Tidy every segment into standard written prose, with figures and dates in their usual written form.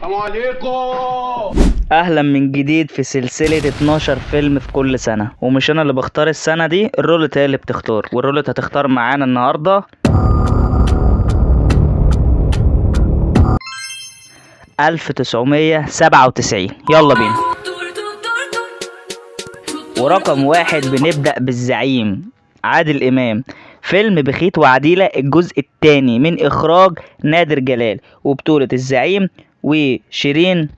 السلام عليكم. اهلا من جديد في سلسلة 12 فيلم في كل سنة، ومش انا اللي بختار السنة دي، الرولت هي اللي بتختار، والرولت هتختار معانا النهاردة 1997. يلا بينا. ورقم واحد بنبدأ بالزعيم عادل امام، فيلم بخيت وعديلة الجزء الثاني من اخراج نادر جلال، وبطولة الزعيم وشيرين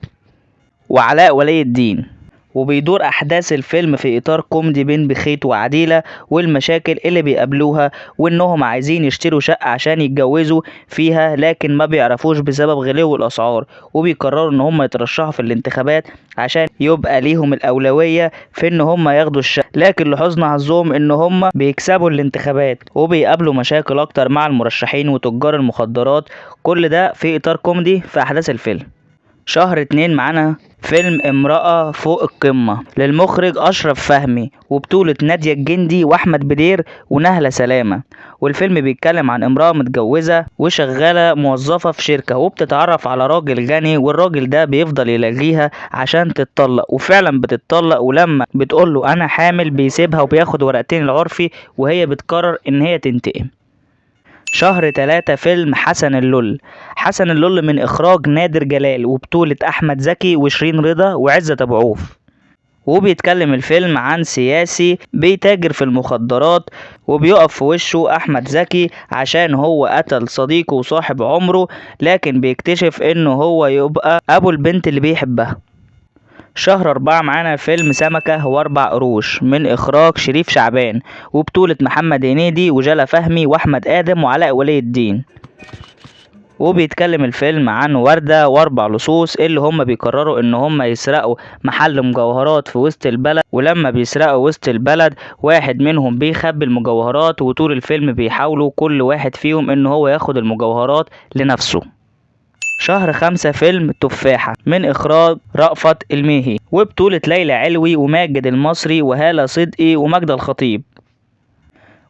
وعلاء ولي الدين. وبيدور أحداث الفيلم في إطار كوميدي بين بخيت وعديلة والمشاكل اللي بيقابلوها، وإنهم عايزين يشتروا شقة عشان يتجوزوا فيها، لكن ما بيعرفوش بسبب غلو الأسعار، وبيقرروا إن هم يترشحوا في الانتخابات عشان يبقى ليهم الأولوية في إن هم ياخدوا الشقة، لكن لحسن حظهم إن هم بيكسبوا الانتخابات، وبيقابلوا مشاكل أكتر مع المرشحين وتجار المخدرات. كل ده في إطار كوميدي في أحداث الفيلم. شهر 2 معانا فيلم امرأة فوق القمة للمخرج أشرف فهمي، وبطولة نادية الجندي وأحمد بدير ونهلة سلامة. والفيلم بيتكلم عن امرأة متجوزة وشغالة موظفة في شركة، وبتتعرف على راجل غني، والراجل ده بيفضل يلاغيها عشان تتطلق، وفعلا بتتطلق، ولما بتقوله أنا حامل بيسيبها وبياخد ورقتين العرفي، وهي بتقرر إن هي تنتقم. شهر 3 فيلم حسن اللول. حسن اللول من إخراج نادر جلال، وبطولة أحمد زكي وشيرين رضا وعزت أبو عوف. وبيتكلم الفيلم عن سياسي بيتاجر في المخدرات، وبيقف في وشه أحمد زكي عشان هو قتل صديقه وصاحب عمره، لكن بيكتشف إنه هو يبقى أبو البنت اللي بيحبها. شهر 4 معانا فيلم سمكة واربع قروش من اخراج شريف شعبان، وبطولة محمد هنيدي وجلا فهمي واحمد ادم وعلاء ولي الدين. وبيتكلم الفيلم عن وردة واربع لصوص اللي هم بيقرروا ان هم يسرقوا محل مجوهرات في وسط البلد، ولما بيسرقوا وسط البلد واحد منهم بيخبي المجوهرات، وطول الفيلم بيحاولوا كل واحد فيهم ان هو ياخد المجوهرات لنفسه. شهر 5 فيلم تفاحة من إخراج رأفت الميهي، وبطولة ليلى علوي وماجد المصري وهالة صدقي وماجدة الخطيب.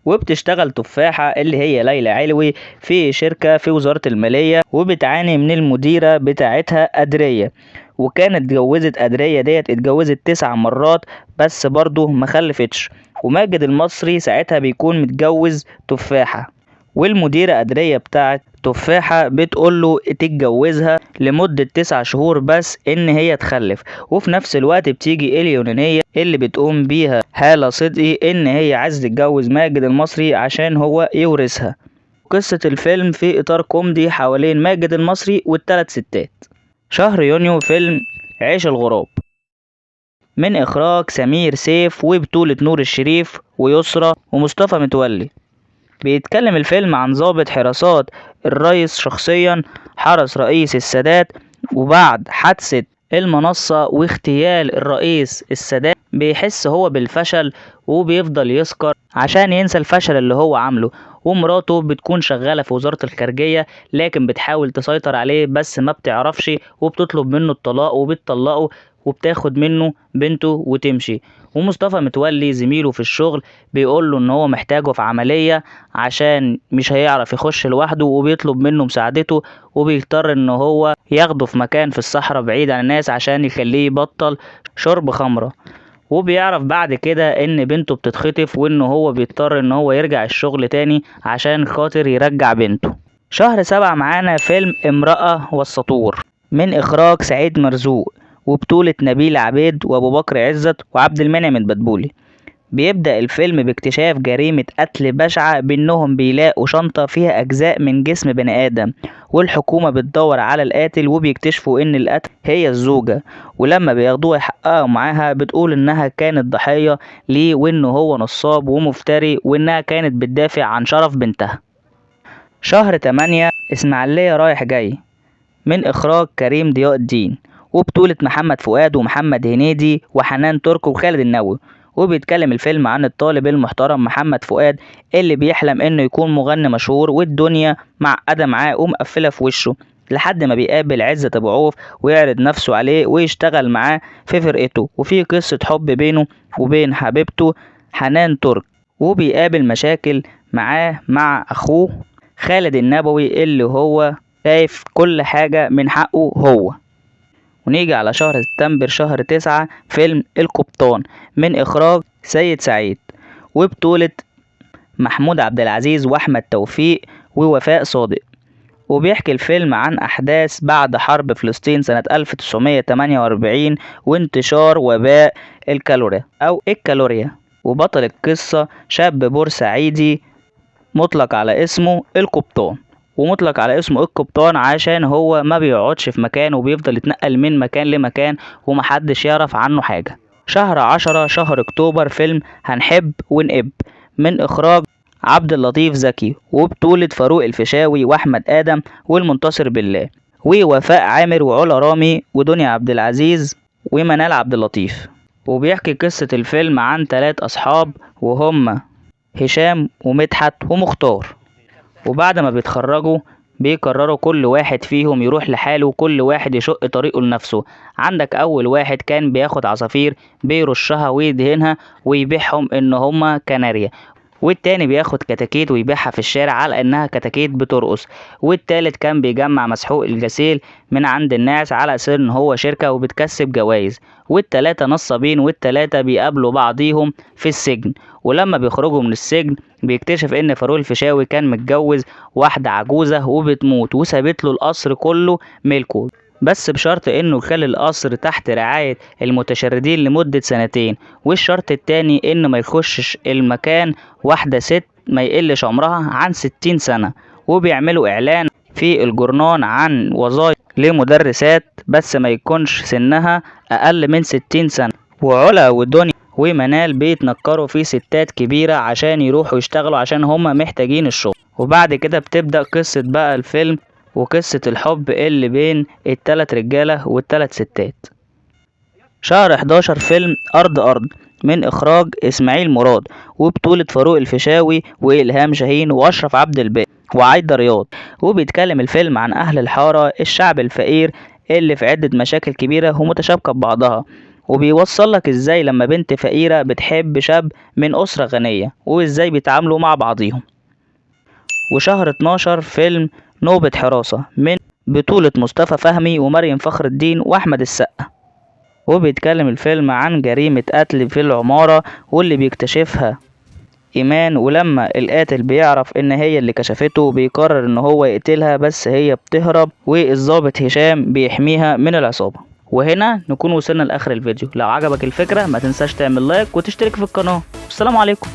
وبتشتغل تفاحة اللي هي ليلى علوي في شركة في وزارة المالية، وبتعاني من المديرة بتاعتها أدرية، وكانت اتجوزت أدرية ديت اتجوزت 9 مرات بس برضه مخلفتش. وماجد المصري ساعتها بيكون متجوز تفاحة، والمديرة أدرية بتاعت تفاحة بتقوله تتجوزها لمدة 9 شهور بس إن هي تخلف. وفي نفس الوقت بتيجي اليونانية اللي بتقوم بيها هالة صدقي إن هي عايزة تتجوز ماجد المصري عشان هو يورثها. قصة الفيلم في إطار كوميدي حوالين ماجد المصري والثلاث ستات. شهر يونيو فيلم عيش الغراب من إخراج سمير سيف، وبطولة نور الشريف ويسرى ومصطفى متولي. بيتكلم الفيلم عن ضابط حراسات الرئيس شخصيا حرس رئيس السادات، وبعد حادثة المنصة واغتيال الرئيس السادات بيحس هو بالفشل، وبيفضل يسكر عشان ينسى الفشل اللي هو عامله. ومراته بتكون شغالة في وزارة الخارجية، لكن بتحاول تسيطر عليه بس ما بتعرفش، وبتطلب منه الطلاق وبتطلقه، وبتاخد منه بنته وتمشي. ومصطفى متولي زميله في الشغل بيقول له ان هو محتاجه في عملية عشان مش هيعرف يخش لوحده، وبيطلب منه مساعدته، وبيضطر ان هو ياخده في مكان في الصحراء بعيد عن الناس عشان يخليه يبطل شرب خمرة. وبيعرف بعد كده ان بنته بتتخطف، وان هو بيضطر ان هو يرجع الشغل تاني عشان خاطر يرجع بنته. شهر 7 معانا فيلم امرأة والسطور من اخراج سعيد مرزوق، وبطولة نبيل عبيد وابو بكر عزت وعبد المنعم البدبولي. بيبدأ الفيلم باكتشاف جريمة قتل بشعة بأنهم بيلاقوا شنطة فيها أجزاء من جسم بني آدم، والحكومة بتدور على القاتل، وبيكتشفوا إن القاتل هي الزوجة، ولما بياخدوها يحققوا معاها بتقول إنها كانت ضحية ليه، وإنه هو نصاب ومفتري، وإنها كانت بتدافع عن شرف بنتها. شهر 8 إسماعيلية رايح جاي من إخراج كريم ضياء الدين، وبطولة محمد فؤاد ومحمد هنيدي وحنان ترك وخالد النبوي. وبيتكلم الفيلم عن الطالب المحترم محمد فؤاد اللي بيحلم انه يكون مغني مشهور، والدنيا معقدة معاه ومقفلة في وشه، لحد ما بيقابل عزت ابو عوف ويعرض نفسه عليه ويشتغل معاه في فرقته، وفي قصة حب بينه وبين حبيبته حنان ترك. وبيقابل مشاكل معاه مع اخوه خالد النبوي اللي هو شايف كل حاجة من حقه هو. ونيجي على شهر سبتمبر شهر 9 فيلم القبطان من إخراج سيد سعيد، وبطولة محمود عبد العزيز وأحمد توفيق ووفاء صادق. وبيحكي الفيلم عن أحداث بعد حرب فلسطين سنة 1948 وانتشار وباء الكالوريا. وبطل القصة شاب بورسعيدي مطلق على اسمه القبطان، ومطلق على اسمه القبطان عشان هو ما بيقعدش في مكان وبيفضل يتنقل من مكان لمكان ومحدش يعرف عنه حاجة. شهر 10 شهر اكتوبر فيلم هنحب ونقب من إخراج عبد اللطيف زكي، وبطولة فاروق الفيشاوي وأحمد آدم والمنتصر بالله ووفاء عامر وعلا رامي ودنيا عبد العزيز ومنال عبد اللطيف. وبيحكي قصة الفيلم عن 3 أصحاب وهم هشام ومدحت ومختار، وبعد ما بيتخرجوا بيقرروا كل واحد فيهم يروح لحاله وكل واحد يشق طريقه لنفسه. عندك أول واحد كان بياخد عصافير بيرشها ويدهنها ويبيعهم إن هما كناريا، والتاني بياخد كتاكيت ويبيعها في الشارع على انها كتاكيت بترقص، والتالت كان بيجمع مسحوق الغسيل من عند الناس على اساس ان هو شركة وبتكسب جوائز، والتلاتة نصابين والتلاتة بيقابلوا بعضيهم في السجن. ولما بيخرجوا من السجن بيكتشف ان فاروق الفيشاوي كان متجوز واحدة عجوزة وبتموت وسابت له القصر كله ملكه، بس بشرط انه يخلي القصر تحت رعاية المتشردين لمدة 2 سنين. والشرط التاني انه ما يخشش المكان واحدة ست ما يقلش عمرها عن 60 سنة. وبيعملوا اعلان في الجورنان عن وظائف لمدرسات بس ما يكونش سنها اقل من 60 سنة. وعلا ودنيا ومنال بيتنكروا في ستات كبيرة عشان يروحوا يشتغلوا عشان هما محتاجين الشغل. وبعد كده بتبدأ قصة بقى الفيلم وقصة الحب اللي بين ال3 رجالة وال3 ستات. شهر 11 فيلم أرض من إخراج إسماعيل مراد، وبطولة فاروق الفيشاوي وإلهام شاهين وأشرف عبد الباقي وعايدة رياض. وبيتكلم الفيلم عن أهل الحارة الشعب الفقير اللي في عدة مشاكل كبيرة ومتشابكة ببعضها، وبيوصل لك ازاي لما بنت فقيرة بتحب شاب من أسرة غنية وازاي بيتعاملوا مع بعضيهم. وشهر 12 فيلم نوبة حراسة من بطولة مصطفى فهمي ومريم فخر الدين وأحمد السقا، وبيتكلم الفيلم عن جريمة قتل في العمارة واللي بيكتشفها إيمان، ولما القاتل بيعرف إن هي اللي كشفته بيقرر إن هو يقتلها بس هي بتهرب والضابط هشام بيحميها من العصابة. وهنا نكون وصلنا لآخر الفيديو. لو عجبك الفكرة ما تنساش تعمل لايك وتشترك في القناة. السلام عليكم.